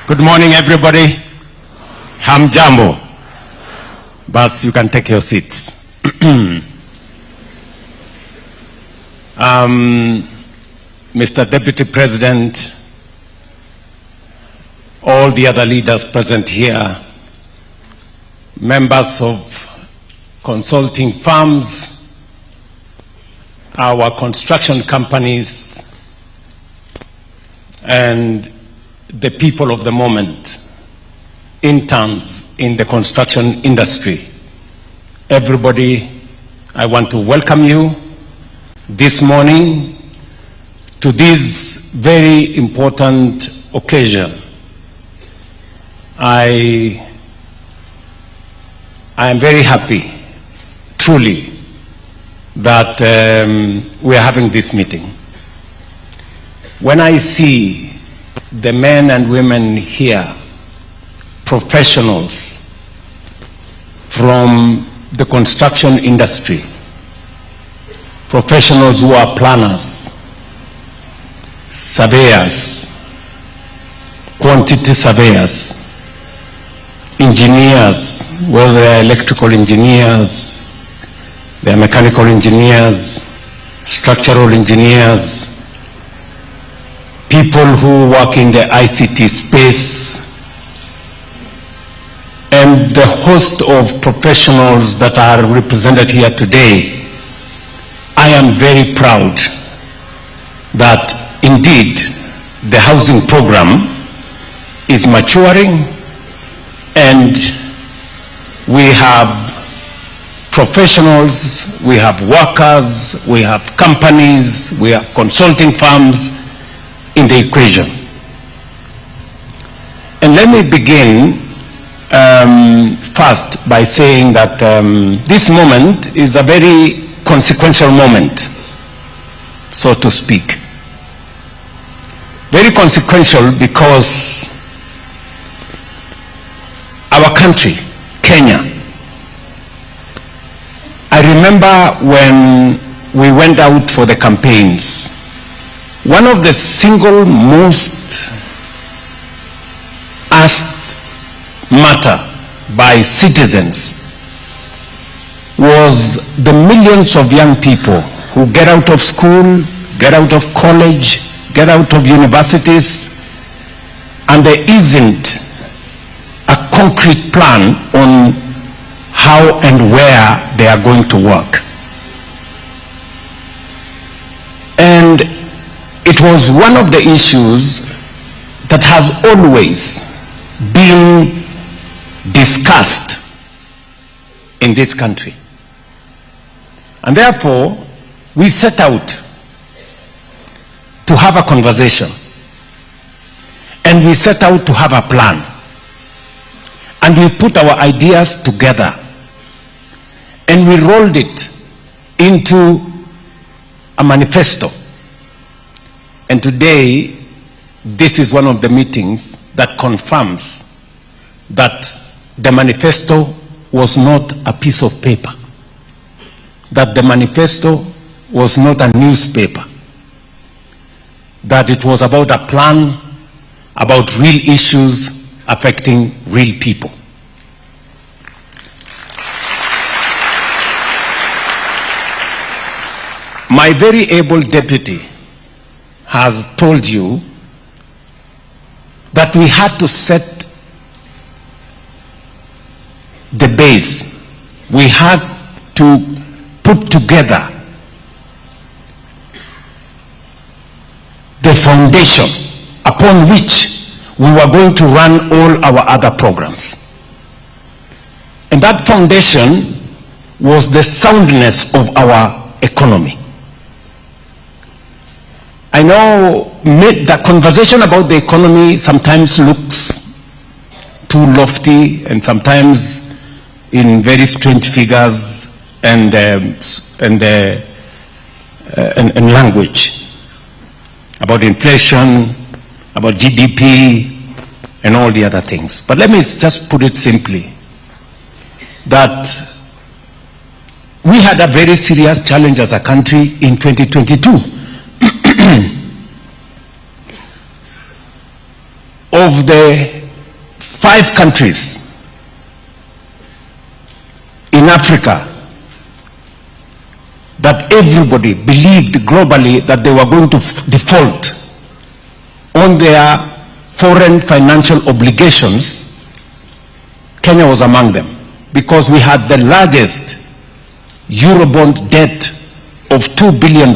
Good morning, everybody. Hamjambo. But you can take your seats. Mr. Deputy President, all the other leaders present here, members of consulting firms, our construction companies, and the people of the moment, interns in the construction industry. Everybody, I want to welcome you this morning to this very important occasion. I am very happy, truly, that we are having this meeting. When I see the men and women here, professionals from the construction industry, professionals who are planners, surveyors, quantity surveyors, engineers, whether they are electrical engineers, they are mechanical engineers, structural engineers, people who work in the ICT space, and the host of professionals that are represented here today. I am very proud that indeed the housing program is maturing, and we have professionals, we have workers, we have companies, we have consulting firms in the equation. And let me begin first by saying that this moment is a very consequential moment, so to speak. Very consequential because our country, Kenya, I remember when we went out for the campaigns, one of the single most asked matter by citizens was the millions of young people who get out of school, get out of college, get out of universities, and there isn't a concrete plan on how and where they are going to work. And it was one of the issues that has always been discussed in this country. And therefore, we set out to have a conversation. And we set out to have a plan. And we put our ideas together. And we rolled it into a manifesto. And today, this is one of the meetings that confirms that the manifesto was not a piece of paper, that the manifesto was not a newspaper, that it was about a plan, about real issues affecting real people. My very able deputy has told you that we had to set the base. We had to put together the foundation upon which we were going to run all our other programs. And that foundation was the soundness of our economy. I know the conversation about the economy sometimes looks too lofty and sometimes in very strange figures and language about inflation, about GDP, and all the other things. But let me just put it simply, that we had a very serious challenge as a country in 2022. of the 5 countries in Africa that everybody believed globally that they were going to default on their foreign financial obligations, Kenya was among them, because we had the largest Eurobond debt of $2 billion.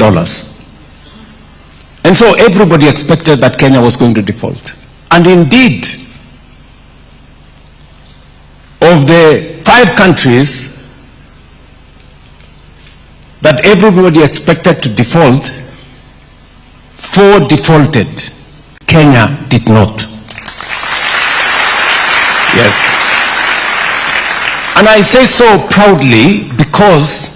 And so everybody expected that Kenya was going to default. And indeed, of the 5 countries that everybody expected to default, 4 defaulted. Kenya did not. Yes. And I say so proudly because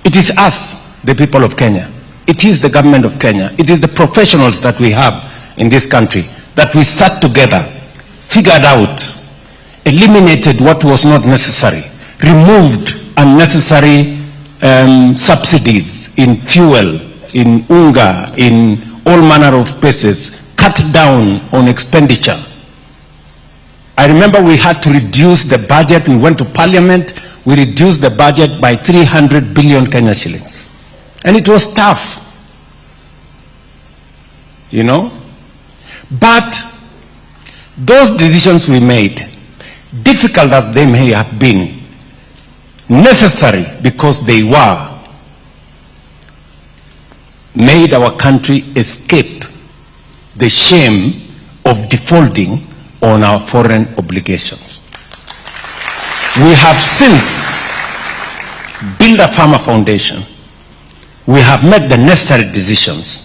it is us, the people of Kenya. It is the government of Kenya. It is the professionals that we have in this country that we sat together, figured out, eliminated what was not necessary, removed unnecessary subsidies in fuel, in unga, in all manner of places, cut down on expenditure. I remember we had to reduce the budget. We went to parliament. We reduced the budget by 300 billion Kenya shillings. And it was tough, you know. But those decisions we made, difficult as they may have been, necessary because they were, made our country escape the shame of defaulting on our foreign obligations. We have since built a farmer foundation. We have made the necessary decisions.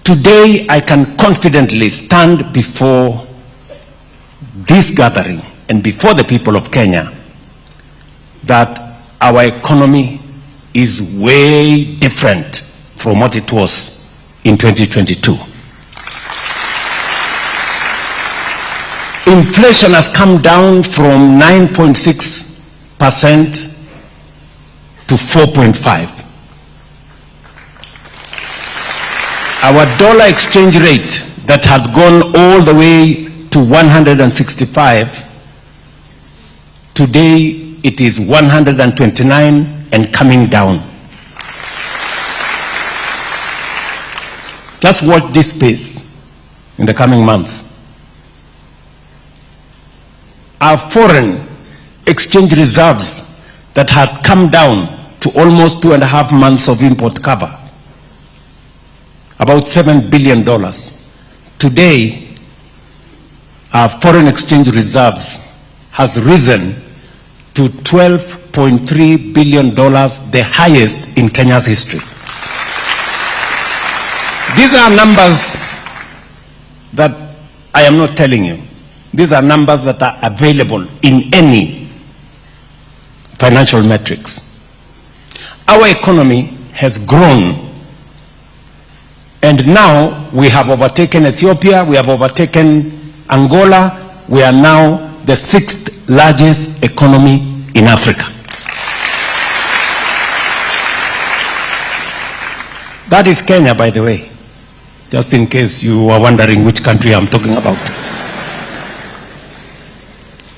Today, I can confidently stand before this gathering and before the people of Kenya that our economy is way different from what it was in 2022. Inflation has come down from 9.6% to 4.5%. Our dollar exchange rate that had gone all the way to 165, today it is 129 and coming down. Just watch this space in the coming months. Our foreign exchange reserves that had come down to almost 2.5 months of import cover, about $7 billion. Today, our foreign exchange reserves has risen to $12.3 billion, the highest in Kenya's history. These are numbers that I am not telling you. These are numbers that are available in any financial metrics. Our economy has grown, and now we have overtaken Ethiopia, we have overtaken Angola. We are now the 6th largest economy in Africa. That is Kenya, by the way, just in case you are wondering which country I'm talking about.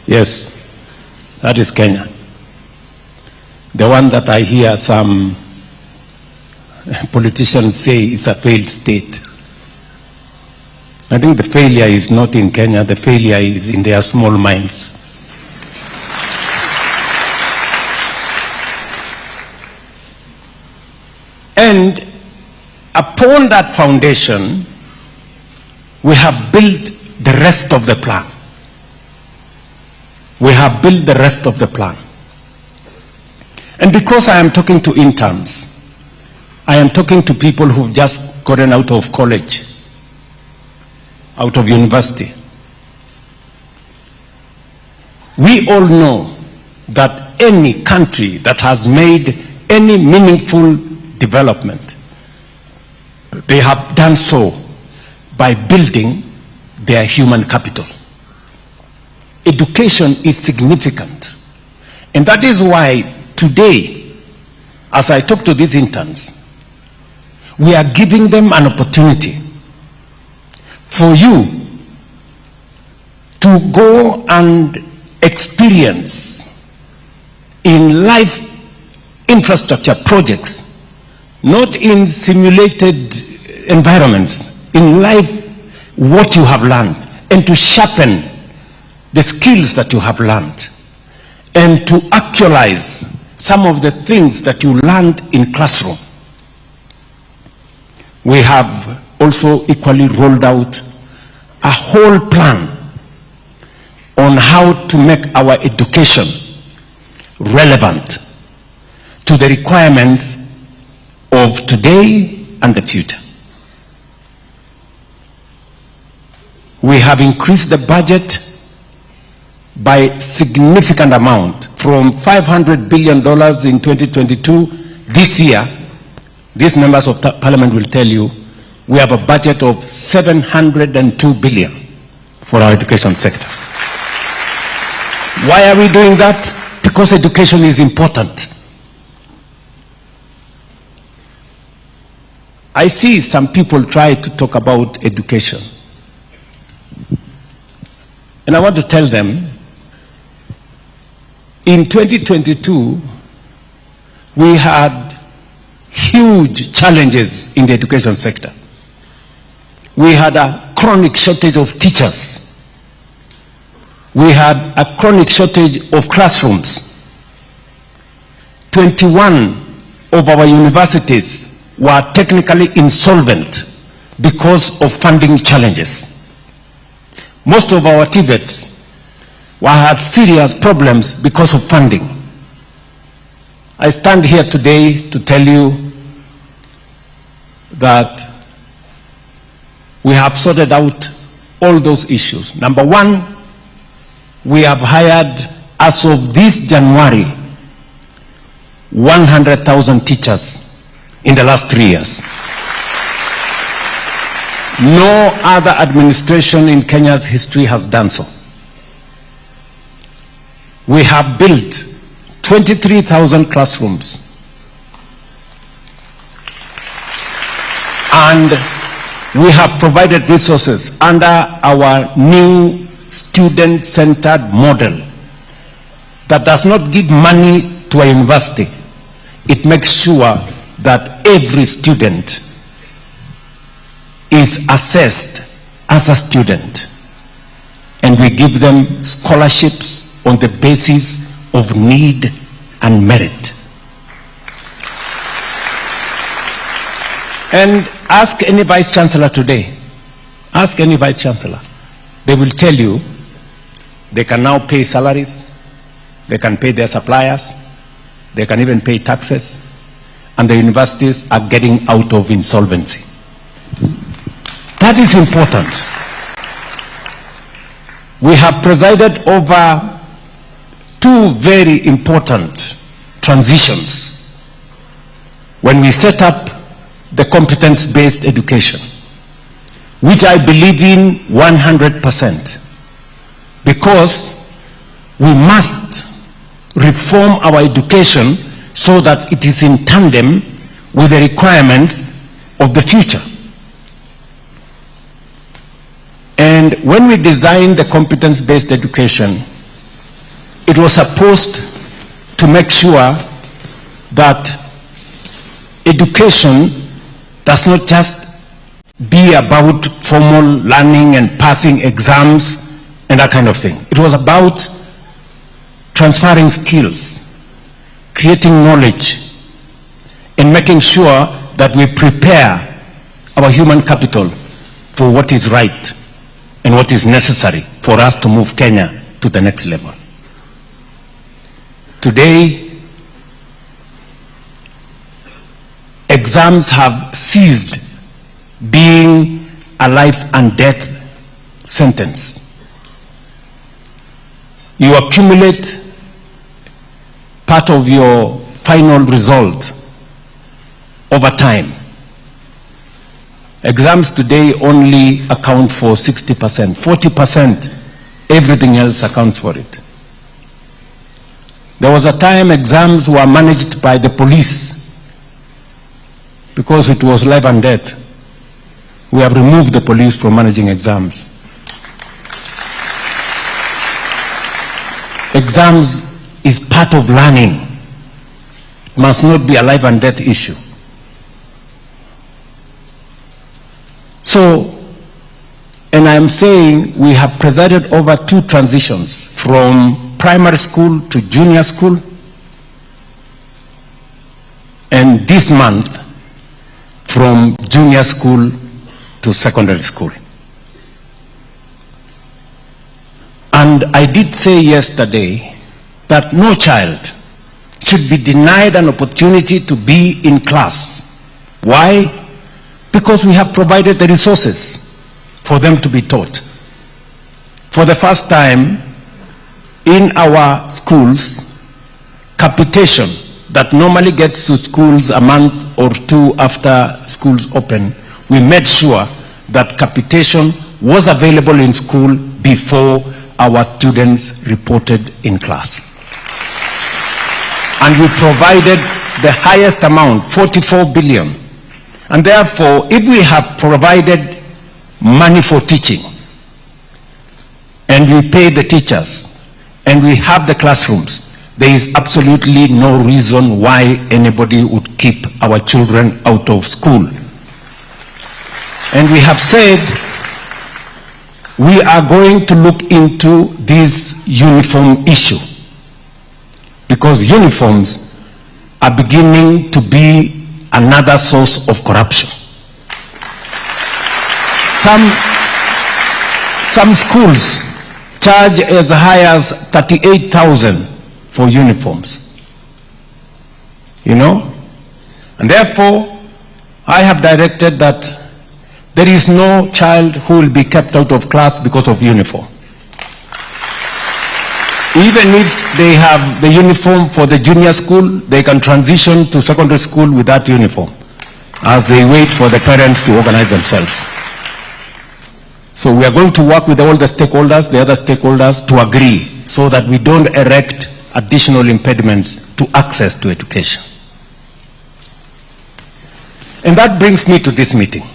Yes, that is Kenya. The one that I hear some politicians say is a failed state. I think the failure is not in Kenya, the failure is in their small minds. And upon that foundation, we have built the rest of the plan. We have built the rest of the plan. And because I am talking to interns, I am talking to people who've just gotten out of college, out of university. We all know that any country that has made any meaningful development, they have done so by building their human capital. Education is significant. And that is why today, as I talk to these interns, we are giving them an opportunity for you to go and experience in live infrastructure projects, not in simulated environments, in life what you have learned, and to sharpen the skills that you have learned, and to actualize some of the things that you learned in classroom. We have also equally rolled out a whole plan on how to make our education relevant to the requirements of today and the future. We have increased the budget by significant amount from $500 billion in 2022. This year, these members of parliament will tell you, we have a budget of $702 billion for our education sector. Why are we doing that? Because education is important. I see some people try to talk about education. And I want to tell them, in 2022, we had huge challenges in the education sector. We had a chronic shortage of teachers. We had a chronic shortage of classrooms. 21 of our universities were technically insolvent because of funding challenges. Most of our TVETs had serious problems because of funding. I stand here today to tell you that we have sorted out all those issues. Number one, we have hired, as of this January, 100,000 teachers in the last 3 years. No other administration in Kenya's history has done so. We have built 23,000 classrooms. And we have provided resources under our new student-centered model that does not give money to a university. It makes sure that every student is assessed as a student, and we give them scholarships on the basis of need and merit. And ask any vice chancellor today, ask any vice chancellor, they will tell you they can now pay salaries, they can pay their suppliers, they can even pay taxes, and the universities are getting out of insolvency. That is important. We have presided over two very important transitions when we set up the competence-based education, which I believe in 100%, because we must reform our education so that it is in tandem with the requirements of the future. And when we designed the competence-based education, it was supposed to make sure that education does not just be about formal learning and passing exams and that kind of thing. It was about transferring skills, creating knowledge, and making sure that we prepare our human capital for what is right and what is necessary for us to move Kenya to the next level. Today, exams have ceased being a life and death sentence. You accumulate part of your final result over time. Exams today only account for 60%. 40%, everything else accounts for it. There was a time exams were managed by the police because it was life and death. We have removed the police from managing exams. exams is part of learning. It must not be a life and death issue. So, and I'm saying we have presided over 2 transitions from primary school to junior school, and this month from junior school to secondary school. And I did say yesterday that no child should be denied an opportunity to be in class. Why? Because we have provided the resources for them to be taught. For the first time in our schools, capitation that normally gets to schools a month or 2 after schools open, we made sure that capitation was available in school before our students reported in class. And we provided the highest amount, 44 billion. And therefore, if we have provided money for teaching, and we pay the teachers, and we have the classrooms, there is absolutely no reason why anybody would keep our children out of school. And we have said we are going to look into this uniform issue, because uniforms are beginning to be another source of corruption. Some schools charge as high as 38,000 for uniforms. You know? And therefore, I have directed that there is no child who will be kept out of class because of uniform. Even if they have the uniform for the junior school, they can transition to secondary school with that uniform as they wait for the parents to organize themselves. So we are going to work with all the stakeholders, the other stakeholders, to agree so that we don't erect additional impediments to access to education. And that brings me to this meeting.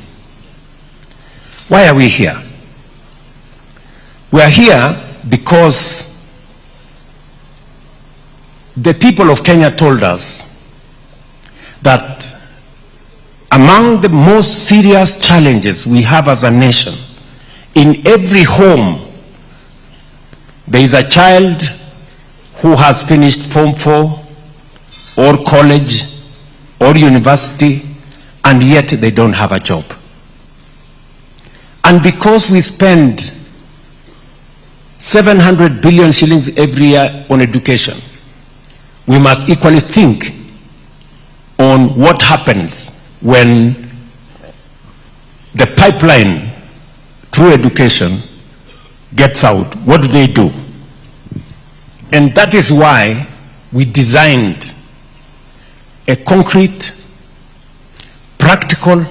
Why are we here? We are here because the people of Kenya told us that among the most serious challenges we have as a nation, in every home, there is a child who has finished Form 4 or college or university, and yet they don't have a job. And because we spend 700 billion shillings every year on education, we must equally think on what happens when the pipeline through education gets out. What do? And that is why we designed a concrete, practical,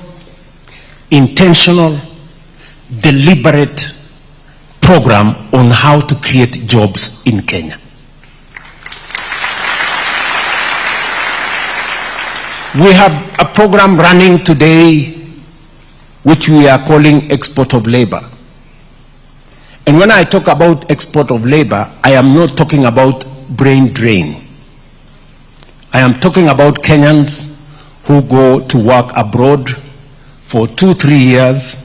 intentional, deliberate program on how to create jobs in Kenya. We have a program running today which we are calling export of labor. And when I talk about export of labor, I am not talking about brain drain. I am talking about Kenyans who go to work abroad for 2-3 years,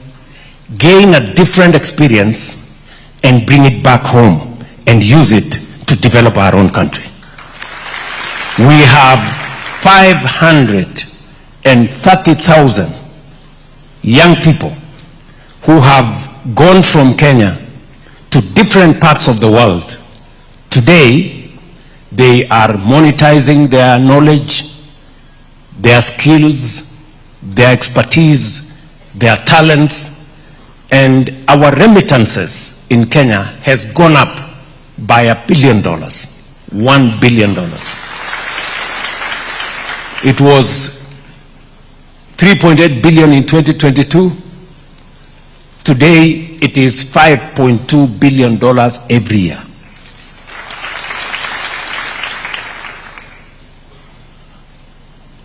gain a different experience, and bring it back home and use it to develop our own country. We have 530,000 young people who have gone from Kenya to different parts of the world. Today, they are monetizing their knowledge, their skills, their expertise, their talents, and our remittances in Kenya has gone up by $1 billion, $1 billion. It was 3.8 billion in 2022. Today, it is $5.2 billion every year.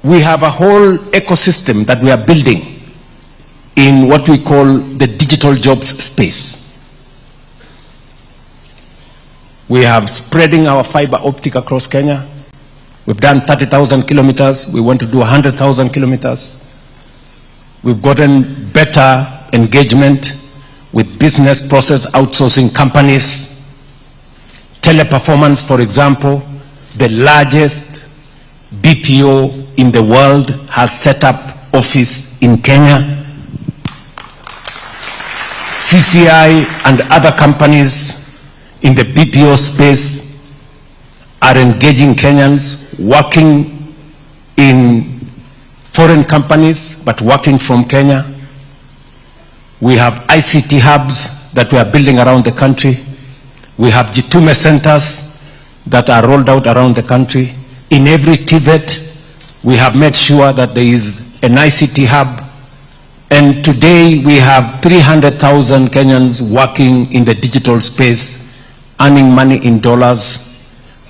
We have a whole ecosystem that we are building in what we call the digital jobs space. We have spreading our fiber optic across Kenya. We've done 30,000 kilometers. We want to do 100,000 kilometers. We've gotten better engagement with business process outsourcing companies. Teleperformance, for example, the largest BPO in the world, has set up office in Kenya. CCI and other companies in the BPO space are engaging Kenyans, working in foreign companies, but working from Kenya. We have ICT hubs that we are building around the country. We have Jitume centers that are rolled out around the country. In every TVET, we have made sure that there is an ICT hub. And today we have 300,000 Kenyans working in the digital space, earning money in dollars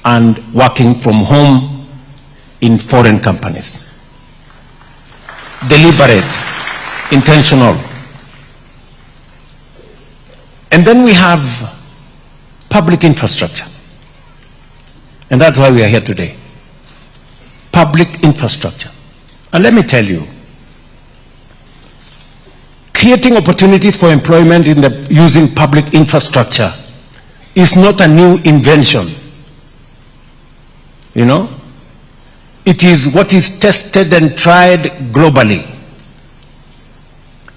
and working from home in foreign companies. Deliberate, intentional. And then we have public infrastructure. And that's why we are here today. Public infrastructure. And let me tell you, creating opportunities for employment using public infrastructure is not a new invention. You know? It is what is tested and tried globally.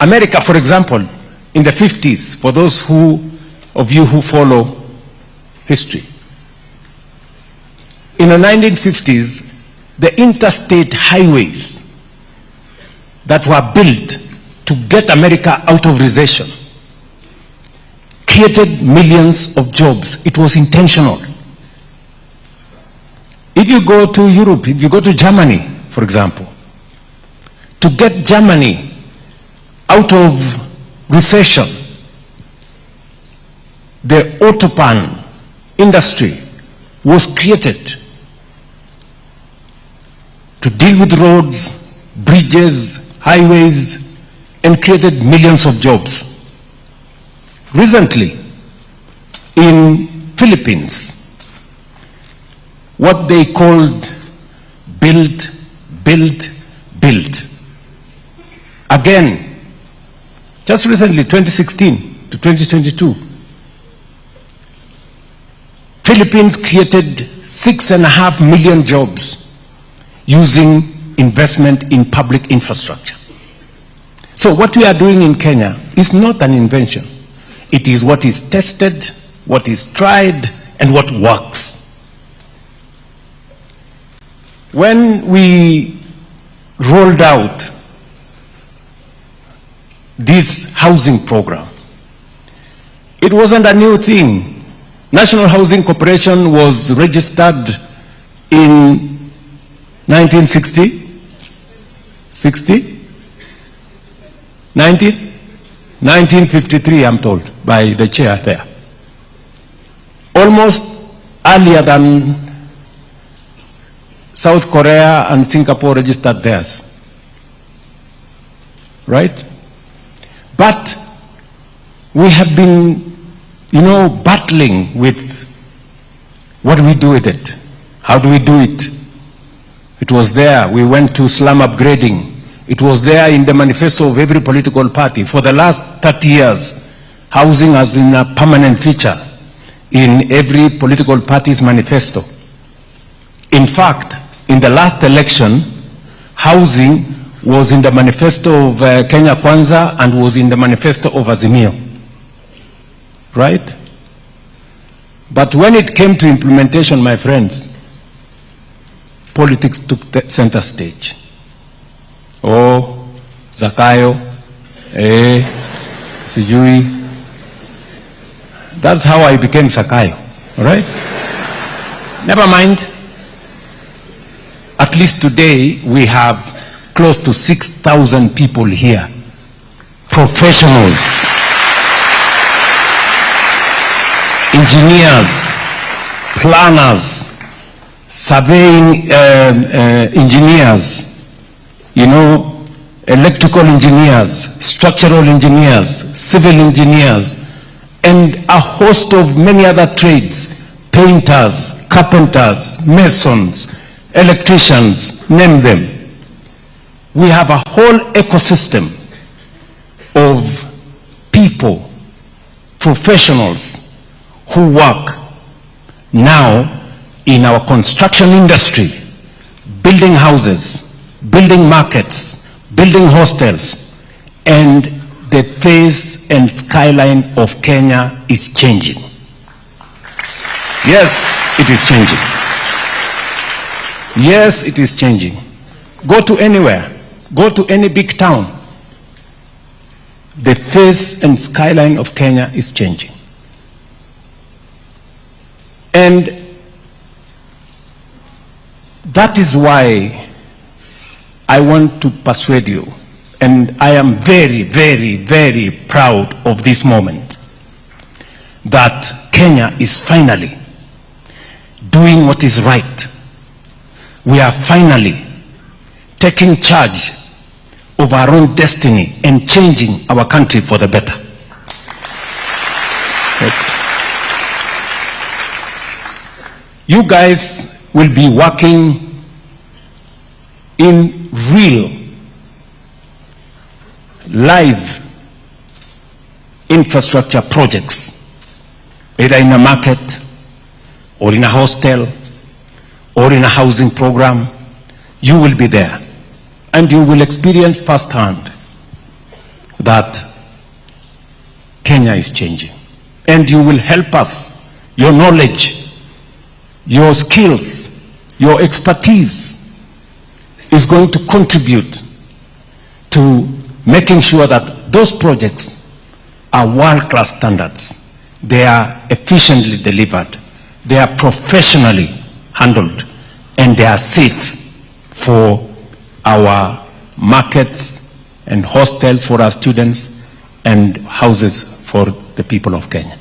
America, for example, in the 50s, for those of you who follow history, in the 1950s, the interstate highways that were built to get America out of recession created millions of jobs. It was intentional. If you go to Europe, if you go to Germany, for example, to get Germany out of recession, the autobahn industry was created to deal with roads, bridges, highways, and created millions of jobs. Recently, in Philippines, what they called build, build, build. Again, just recently, 2016 to 2022, Philippines created 6.5 million jobs using investment in public infrastructure. So what we are doing in Kenya is not an invention. It is what is tested, what is tried, and what works. When we rolled out this housing program, it wasn't a new thing. National Housing Corporation was registered in 1960, 1953, I'm told, by the chair there. Almost earlier than South Korea and Singapore registered theirs. Right? But we have been, battling with what do we do with it? How do we do it? It was there. We went to slum upgrading. It was there in the manifesto of every political party. For the last 30 years, housing has been a permanent feature in every political party's manifesto. In fact, in the last election, housing was in the manifesto of Kenya Kwanza and was in the manifesto of Azimio. Right? But when it came to implementation, my friends, politics took the center stage. Oh, Zakayo, Sijui. That's how I became Zakayo, all right? Never mind. At least today, we have close to 6,000 people here, professionals, engineers, planners, surveying engineers, electrical engineers, structural engineers, civil engineers, and a host of many other trades, painters, carpenters, masons, electricians, name them. We have a whole ecosystem of people, professionals who work now in our construction industry, building houses, building markets, building hostels, and the face and skyline of Kenya is changing. Yes, it is changing. Yes, it is changing. Go to anywhere, go to any big town. The face and skyline of Kenya is changing. And that is why I want to persuade you, and I am very, very, very proud of this moment, that Kenya is finally doing what is right. We are finally taking charge of our own destiny and changing our country for the better. Yes. You guys will be working in real, live infrastructure projects, either in a market or in a hostel or in a housing program. You will be there and you will experience firsthand that Kenya is changing. And you will help us. Your knowledge, your skills, your expertise is going to contribute to making sure that those projects are world-class standards. They are efficiently delivered. They are professionally handled. And they are safe for our markets and hostels for our students and houses for the people of Kenya.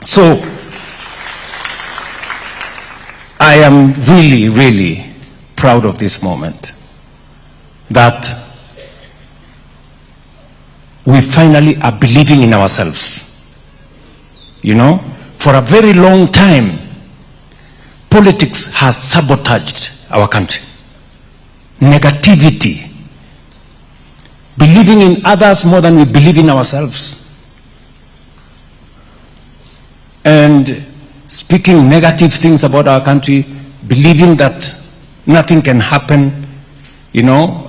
So, I am really, really proud of this moment, that we finally are believing in ourselves. You know, for a very long time, politics has sabotaged our country. Negativity, believing in others more than we believe in ourselves, and speaking negative things about our country, believing that nothing can happen. You know,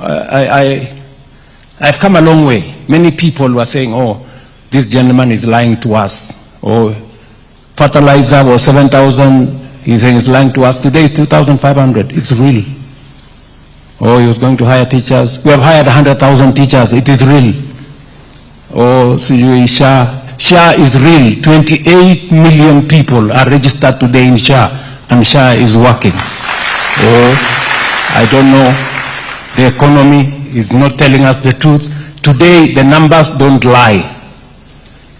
I've come a long way. Many people were saying, oh, this gentleman is lying to us. Oh, fertilizer was 7,000, he's saying he's lying to us. Today is 2,500, it's real. Oh, he was going to hire teachers. We have hired 100,000 teachers, it is real. Oh, so SHA is real. 28 million people are registered today in SHA, and SHA is working. Oh, I don't know. The economy is not telling us the truth. Today, the numbers don't lie.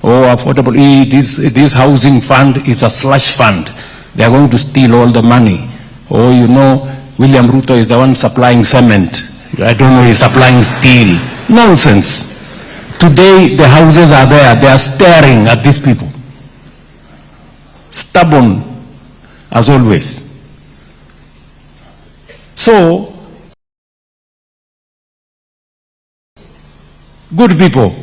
Oh, affordable, this housing fund is a slush fund. They are going to steal all the money. Oh, you know, William Ruto is the one supplying cement. I don't know, he's supplying steel. Nonsense. Today, the houses are there. They are staring at these people. Stubborn, as always. So, good people,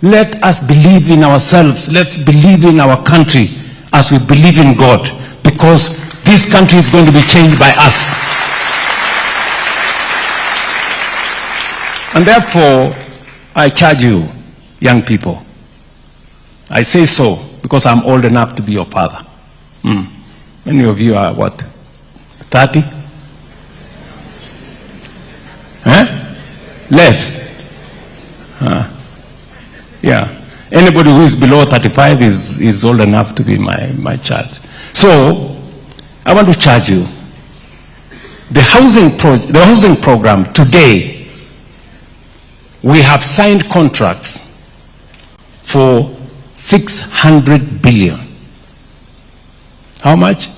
let us believe in ourselves. Let's believe in our country as we believe in God, because this country is going to be changed by us. And therefore, I charge you, young people. I say so because I'm old enough to be your father. Many of you are what? 30? Less? Yeah. Anybody who is below 35 is old enough to be my child. So, I want to charge you. The housing program today, we have signed contracts for 600 billion. How much?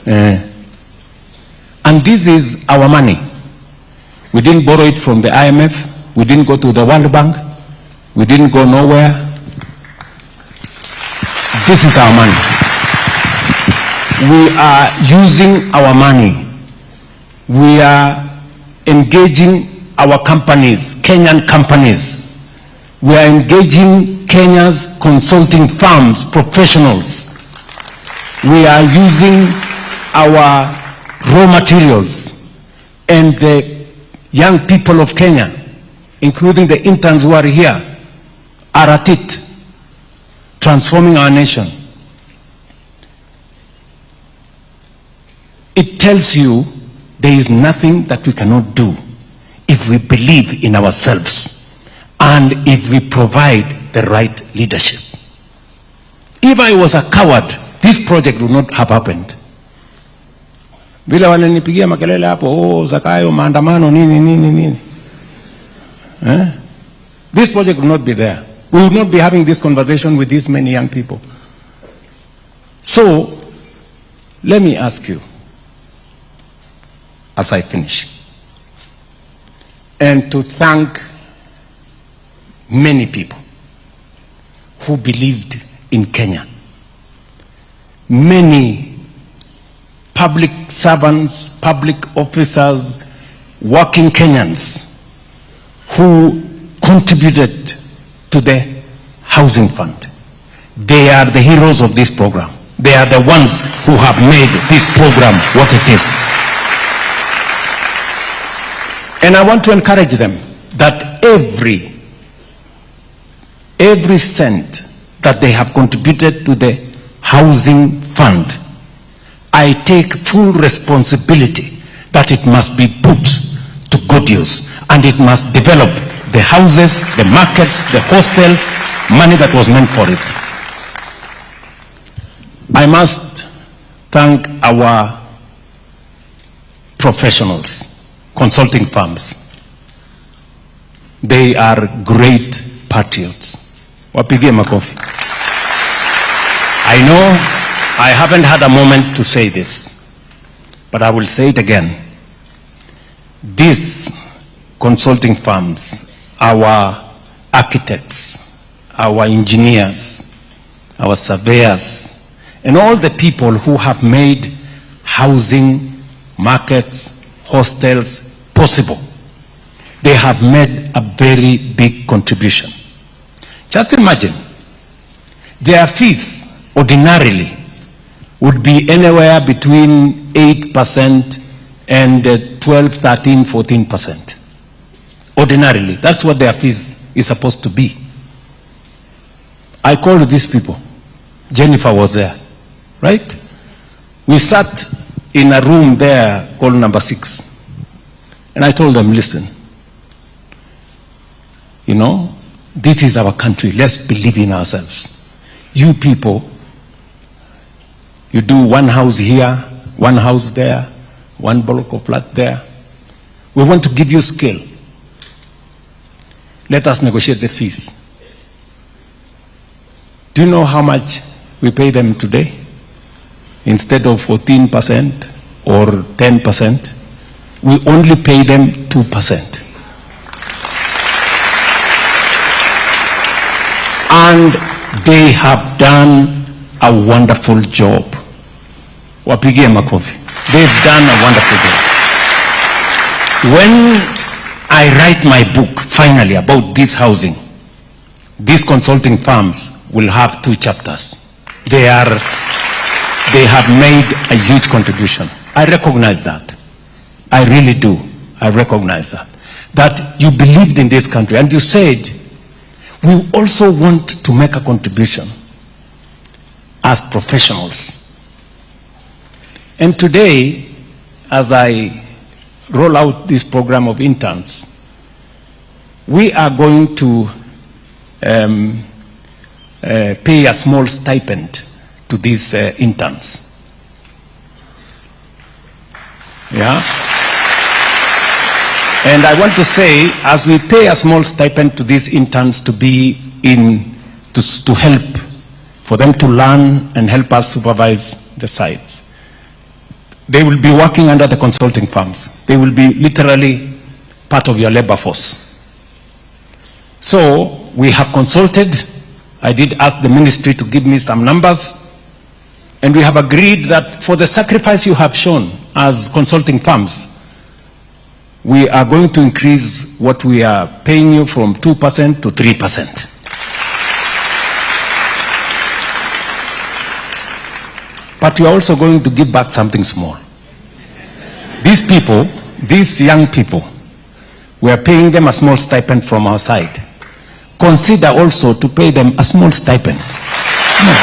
And this is our money. We didn't borrow it from the IMF. We didn't go to the World Bank. We didn't go nowhere. This is our money. We are using our money. We are engaging our companies, Kenyan companies. We are engaging Kenya's consulting firms, professionals. We are using our raw materials, and the young people of Kenya, including the interns who are here, are at it, transforming our nation. It tells you there is nothing that we cannot do if we believe in ourselves and if we provide the right leadership. If I was a coward, this project would not have happened. Vile wananipigia makelele hapo, Zakayo, maandamano, nini. This project would not be there. We would not be having this conversation with these many young people. So, let me ask you, as I finish, and to thank many people who believed in Kenya. Many public servants, public officers, working Kenyans who contributed to the housing fund. They are the heroes of this program. They are the ones who have made this program what it is. And I want to encourage them that every cent that they have contributed to the housing fund, I take full responsibility that it must be put to good use, and it must develop the houses, the markets, the hostels, money that was meant for it. I must thank our professionals, consulting firms. They are great patriots. Wapigie makofi. I know I haven't had a moment to say this, but I will say it again. These consulting firms, our architects, our engineers, our surveyors, and all the people who have made housing, markets, hostels possible, they have made a very big contribution. Just imagine, their fees ordinarily would be anywhere between 8% and 12, 13, 14%. Ordinarily, that's what their fees is supposed to be. I called these people. Jennifer was there, right? We sat in a room there called number 6. And I told them, listen, you know, this is our country. Let's believe in ourselves. You people, you do one house here, one house there, one block of flat there. We want to give you scale. Let us negotiate the fees. Do you know how much we pay them today? Instead of 14% or 10%, we only pay them 2%. And they have done a wonderful job. Wapigie makofi. They've done a wonderful job. When I write my book, finally, about this housing, these consulting firms will have 2 chapters. They have made a huge contribution. I recognize that. I really do. I recognize that. That you believed in this country, and you said, we also want to make a contribution as professionals. And today, as I roll out this program of interns, we are going to pay a small stipend to these interns. Yeah? And I want to say, as we pay a small stipend to these interns to be in, to help, for them to learn and help us supervise the sites, they will be working under the consulting firms. They will be literally part of your labor force. So we have consulted I did ask the ministry to give me some numbers, and we have agreed that for the sacrifice you have shown as consulting firms, we are going to increase what we are paying you from 2% to 3%. But we are also going to give back something small. These people, these young people, we are paying them a small stipend from our side. Consider also to pay them a small stipend. Small.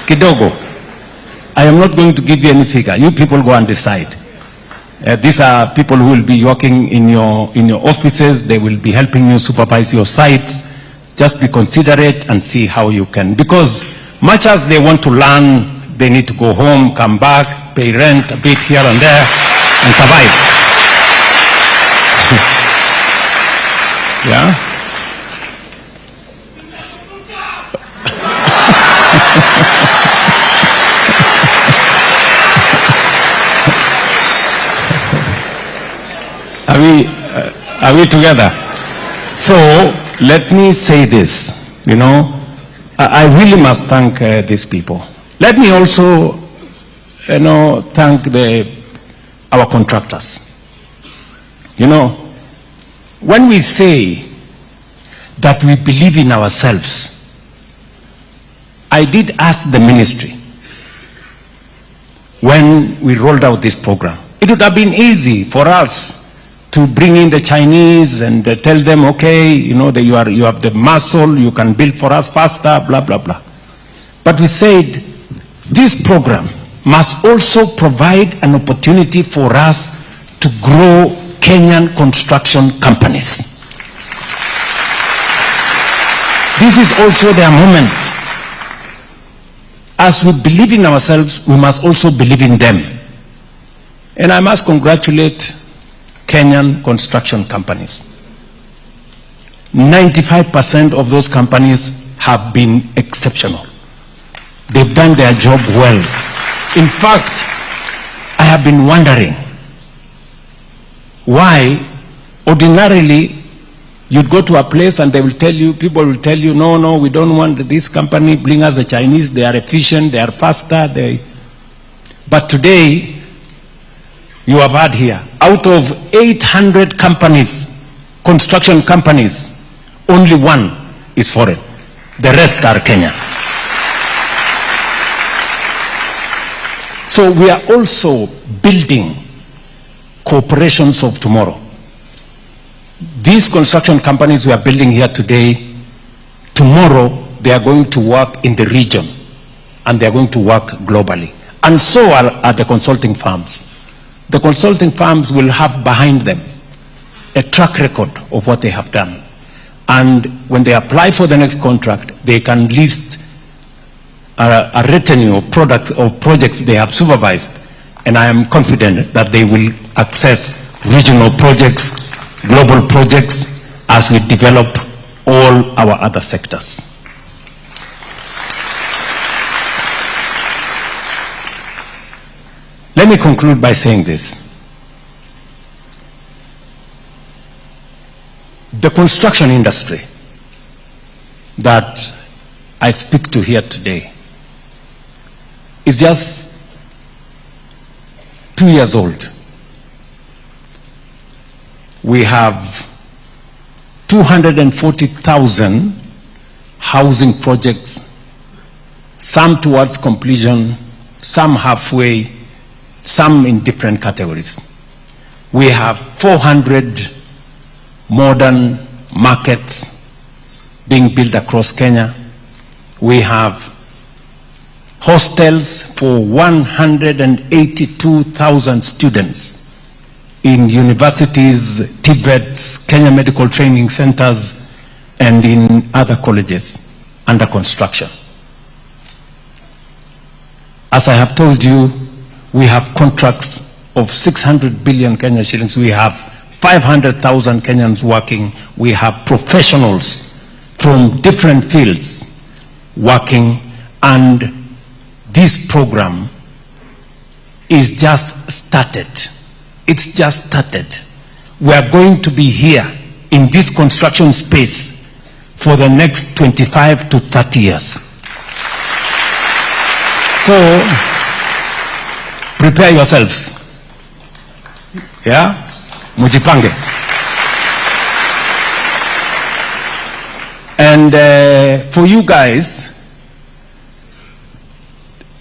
Kidogo. Kidogo. I am not going to give you any figure. You people go and decide. These are people who will be working in your offices. They will be helping you supervise your sites. Just be considerate and see how you can. Because much as they want to learn, they need to go home, come back, pay rent a bit here and there, and survive. Yeah? Are we together? So let me say this, you know, I really must thank these people. Let me also, you know, thank our contractors. You know, when we say that we believe in ourselves, I did ask the ministry when we rolled out this program. It would have been easy for us to bring in the Chinese and tell them, okay, you know, that you have the muscle, you can build for us faster, blah, blah, blah. But we said, this program must also provide an opportunity for us to grow Kenyan construction companies. This is also their moment. As we believe in ourselves, we must also believe in them. And I must congratulate Kenyan construction companies. 95% of those companies have been exceptional. They've done their job well. In fact, I have been wondering why ordinarily you'd go to a place and they will tell you, people will tell you, no, we don't want this company, bring us the Chinese, they are efficient, they are faster. But today, you have heard here, out of 800 companies, construction companies, only one is foreign. The rest are Kenyan. So we are also building corporations of tomorrow. These construction companies we are building here today, tomorrow they are going to work in the region and they are going to work globally. And so are the consulting firms. The consulting firms will have behind them a track record of what they have done. And when they apply for the next contract, they can list a retinue of products or projects they have supervised. And I am confident that they will access regional projects, global projects, as we develop all our other sectors. Let me conclude by saying this. The construction industry that I speak to here today is just 2 years old. We have 240,000 housing projects, some towards completion, some halfway, some in different categories. We have 400 modern markets being built across Kenya. We have hostels for 182,000 students in universities, TVETs, Kenya Medical Training Centers, and in other colleges under construction. As I have told you, we have contracts of 600 billion Kenya shillings. We have 500,000 Kenyans working. We have professionals from different fields working, and this program is just started. It's just started. we are going to be here in this construction space for the next 25 to 30 years. So, prepare yourselves. Yeah? Mujipange. And for you guys,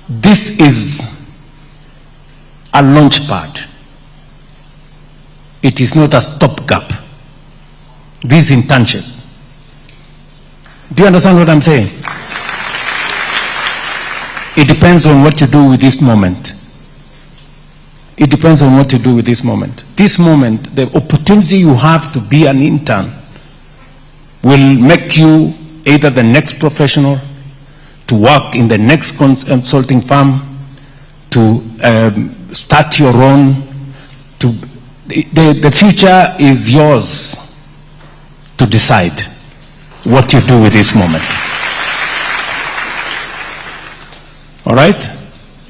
this is a launch pad. It is not a stopgap. This is internship. Do you understand what I'm saying? It depends on what you do with this moment. It depends on what you do with this moment. This moment, the opportunity you have to be an intern will make you either the next professional, to work in the next consulting firm, to start your own. The future is yours to decide what you do with this moment. All right?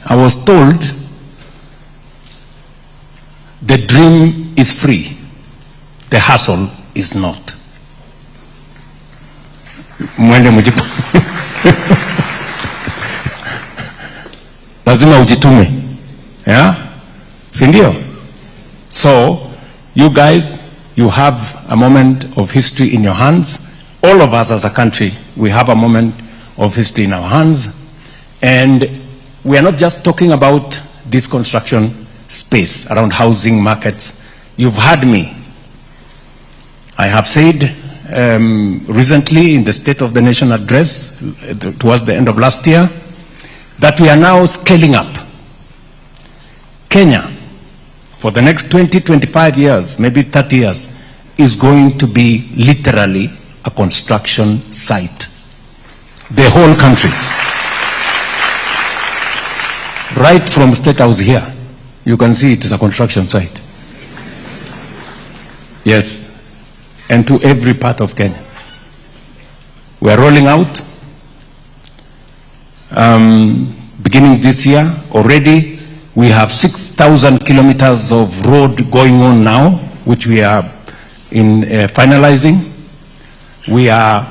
I was told the dream is free, the hustle is not. Lazima ujitume. Yeah? Sindio? So, you guys, you have a moment of history in your hands. All of us as a country, we have a moment of history in our hands. And we are not just talking about this construction space around housing markets. You've heard me. I have said recently in the State of the Nation address towards the end of last year that we are now scaling up. Kenya, for the next 20, 25 years, maybe 30 years, is going to be literally a construction site. The whole country. Right from State House here, you can see it is a construction site. Yes. And to every part of Kenya. We are rolling out, beginning this year, already we have 6,000 kilometers of road going on now, which we are finalizing. We are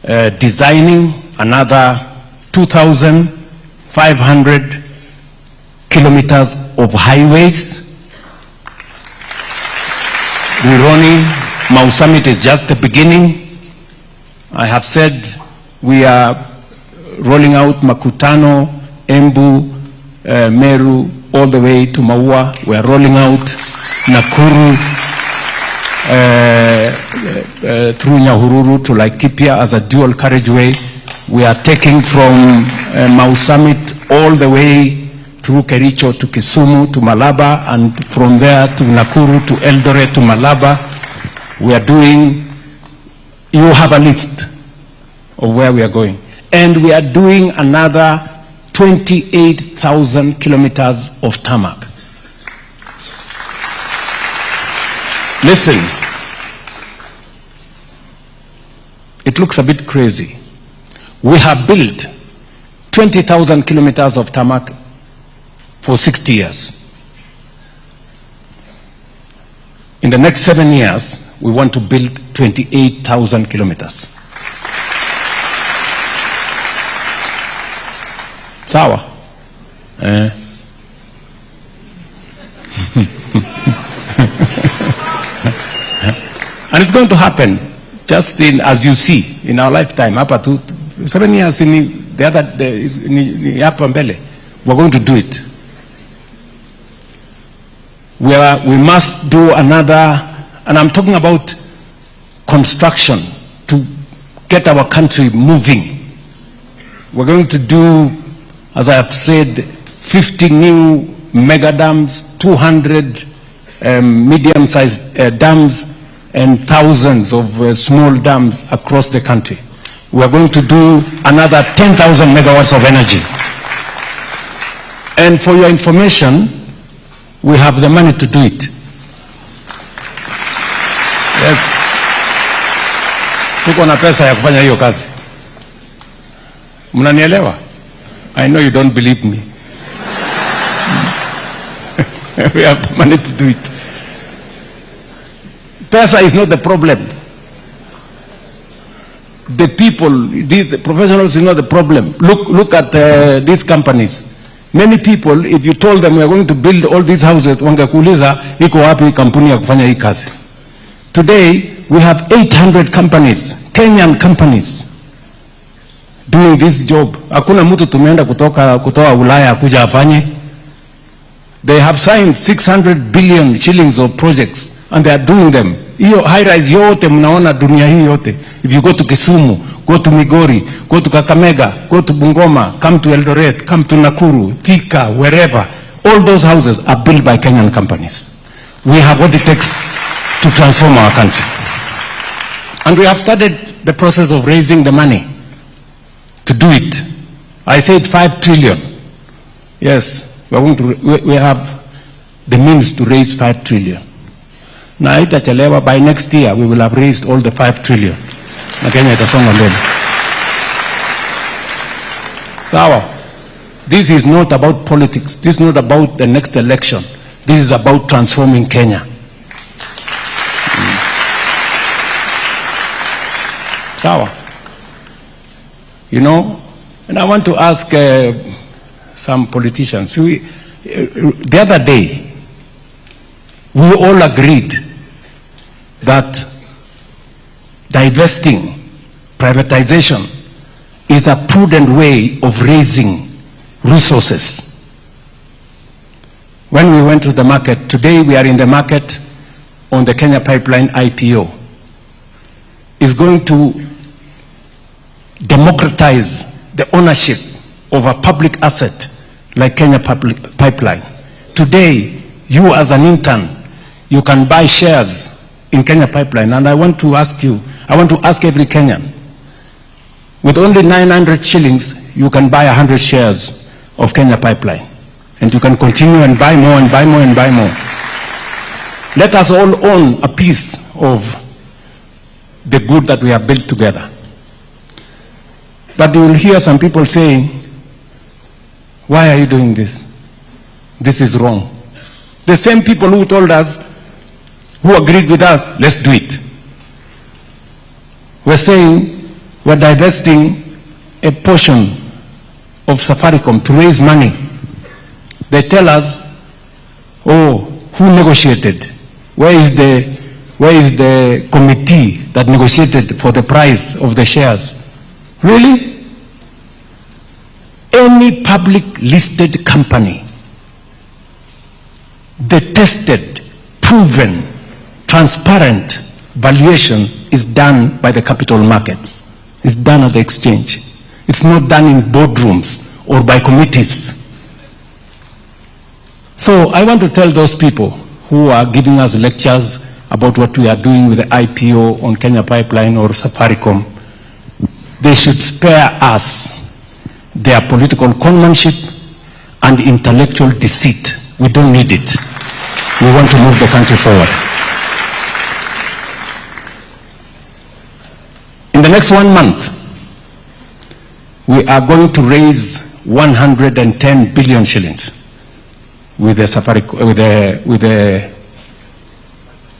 designing another 2,500 kilometers of highways. We're running. Mau Summit is just the beginning. I have said we are rolling out Makutano, Embu, Meru, all the way to Maua. We are rolling out Nakuru through Nyahururu to Laikipia as a dual carriageway. We are taking from Mau Summit all the way through Kericho to Kisumu to Malaba, and from there to Nakuru to Eldoret to Malaba. We are doing, you have a list of where we are going. And we are doing another 28,000 kilometers of tarmac. Listen, it looks a bit crazy. We have built 20,000 kilometers of tarmac for 60 years. In the next 7 years, we want to build 28,000 kilometers. Sawa? And it's going to happen, just in, as you see, in our lifetime. Up to 7 years, in the other, we're going to do it. We must do another, and I'm talking about construction to get our country moving. We're going to do, as I have said, 50 new mega dams, 200 medium-sized dams, and thousands of small dams across the country. We're going to do another 10,000 megawatts of energy. And for your information, we have the money to do it. Yes. Tuko na pesa ya kufanya hiyo kazi. Mnanielewa? I know you don't believe me. We have the money to do it. Pesa is not the problem. The people, these professionals is not the problem. Look at these companies. Many people, if you told them we are going to build all these houses, wangekuuliza iko wapi kampuni ya kufanya hii kazi. Today, we have 800 companies, Kenyan companies, doing this job. Hakuna mtu tumeenda kutoka Ulaya kuja afanye. They have signed 600 billion shillings of projects and they are doing them. Hiyo high rise yote mnaona dunia hii yote. If you go to Kisumu, go to Migori, go to Kakamega, go to Bungoma, come to Eldoret, come to Nakuru, Thika, wherever, all those houses are built by Kenyan companies. We have what it takes to transform our country. And we have started the process of raising the money to do it. I said 5 trillion. Yes, we have the means to raise 5 trillion. Na itachelewa, by next year we will have raised all the 5 trillion. Na Kenya itasonga mbele. Sawa. This is not about politics. This is not about the next election. This is about transforming Kenya. Sawa. You know, and I want to ask some politicians. The other day, we all agreed that divesting, privatization is a prudent way of raising resources. When we went to the market, today we are in the market on the Kenya Pipeline IPO. Is going to democratize the ownership of a public asset like Kenya Pipeline. Today, you as an intern, you can buy shares in Kenya Pipeline. And I want to ask you, I want to ask every Kenyan, with only 900 shillings, you can buy 100 shares of Kenya Pipeline. And you can continue and buy more and buy more and buy more. Let us all own a piece of the good that we have built together. But you will hear some people saying, why are you doing this? This is wrong. The same people who told us, who agreed with us, let's do it. We're saying we're divesting a portion of Safaricom to raise money. They tell us, oh, who negotiated? Where is the committee that negotiated for the price of the shares? Really? Any public listed company, the tested, proven, transparent valuation is done by the capital markets. It's done at the exchange. It's not done in boardrooms or by committees. So I want to tell those people who are giving us lectures about what we are doing with the IPO on Kenya Pipeline or Safaricom, they should spare us their political conmanship and intellectual deceit. We don't need it. We want to move the country forward. In the next 1 month, we are going to raise 110 billion shillings with the Safaricom,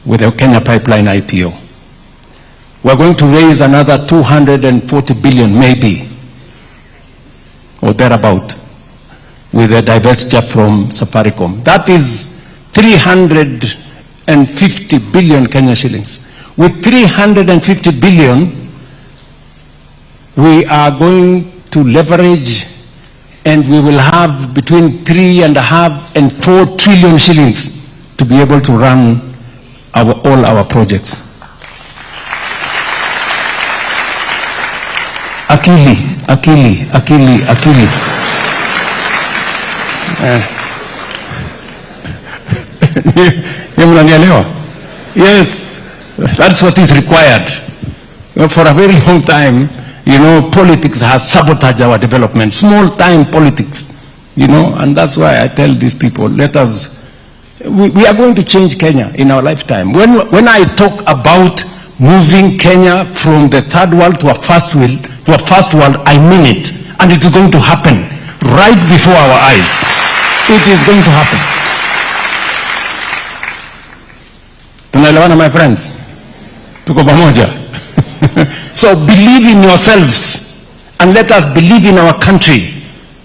with the Kenya Pipeline IPO. We're going to raise another 240 billion, maybe, or thereabout, with the divestiture from Safaricom. That is 350 billion Kenya shillings. With 350 billion, we are going to leverage, and we will have between 3.5 and 4 trillion shillings to be able to run all our projects. Akili. Yes, that's what is required. For a very long time, you know, politics has sabotaged our development, small time politics, you know, and that's why I tell these people, let us, we are going to change Kenya in our lifetime. When I talk about moving Kenya from the third world to a first world, I mean it, and it is going to happen right before our eyes. It is going to happen. Tunaelewana, my friends? Tuko pamoja. So believe in yourselves and let us believe in our country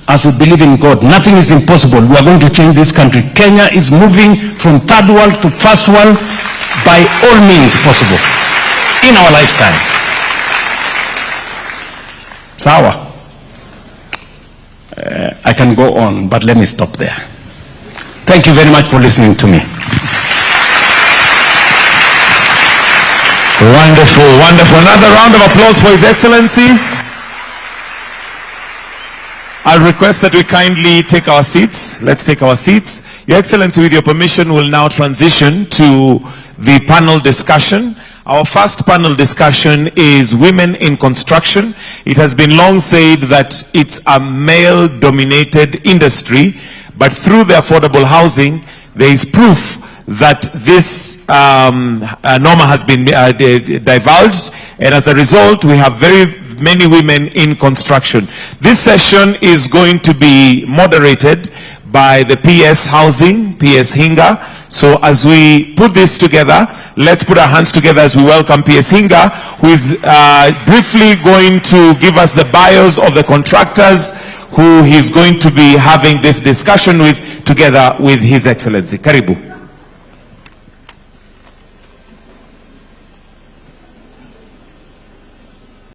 as we believe in God. Nothing is impossible. We are going to change this country. Kenya is moving from third world to first world by all means possible in our lifetime. Sawa. I can go on, but let me stop there. Thank you very much for listening to me. Wonderful, wonderful. Another round of applause for His Excellency. I'll request that we kindly take our seats. Let's take our seats. Your Excellency, with your permission, will now transition to the panel discussion. Our first panel discussion is women in construction. It has been long said that it's a male-dominated industry, but through the affordable housing, there is proof that this norma has been divulged, and as a result, we have very many women in construction. This session is going to be moderated by the PS Housing, PS Hinga. So as we put this together, let's put our hands together as we welcome PS Hinga, who is briefly going to give us the bios of the contractors who he's going to be having this discussion with, together with His Excellency. Karibu.